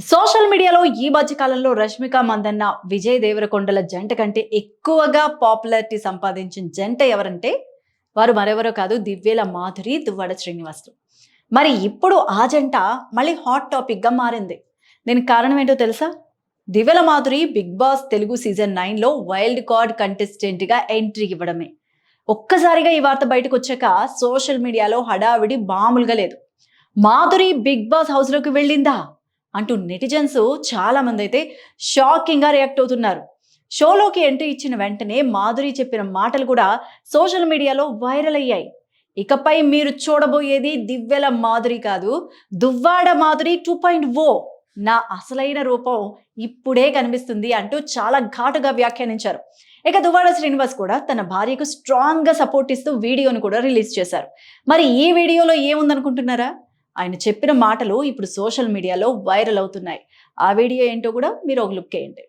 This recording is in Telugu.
సోషల్ మీడియాలో ఈ మధ్య కాలంలో రష్మిక మందన్న, విజయ్ దేవరకొండల జంట కంటే ఎక్కువగా పాపులారిటీ సంపాదించిన జంట ఎవరంటే వారు మరెవరో కాదు, దివ్యల మాధురి, దువ్వాడ శ్రీనివాసులు. మరి ఇప్పుడు ఆ జంట మళ్ళీ హాట్ టాపిక్ గా మారింది. దీనికి కారణం ఏంటో తెలుసా? Divvala Madhuri Bigg Boss Telugu season 9 లో వైల్డ్ కార్డ్ కంటెస్టెంట్ గా ఎంట్రీ ఇవ్వడమే. ఒక్కసారిగా ఈ వార్త బయటకు వచ్చాక సోషల్ మీడియాలో హడావిడి మామూలుగా లేదు. మాధురి బిగ్ బాస్ హౌస్ లోకి వెళ్ళిందా అంటూ నెటిజన్స్ చాలా మంది అయితే షాకింగ్ గా రియాక్ట్ అవుతున్నారు. షోలోకి ఎంట్రీ ఇచ్చిన వెంటనే మాధురి చెప్పిన మాటలు కూడా సోషల్ మీడియాలో వైరల్ అయ్యాయి. ఇకపై మీరు చూడబోయేది దివ్యల మాధురి కాదు, దువ్వాడ మాధురి 2.0. నా అసలైన రూపం ఇప్పుడే కనిపిస్తుంది అంటూ చాలా ఘాటుగా వ్యాఖ్యానించారు. ఇక దువ్వాడ శ్రీనివాస్ కూడా తన భార్యకు స్ట్రాంగ్ గా సపోర్ట్ ఇస్తూ వీడియోను కూడా రిలీజ్ చేశారు. మరి ఈ వీడియోలో ఏముందనుకుంటున్నారా? ఆయన చెప్పిన మాటలు ఇప్పుడు సోషల్ మీడియాలో వైరల్ అవుతున్నాయి. ఆ వీడియో ఏంటో కూడా మీరు ఒక లుక్ వేయండి.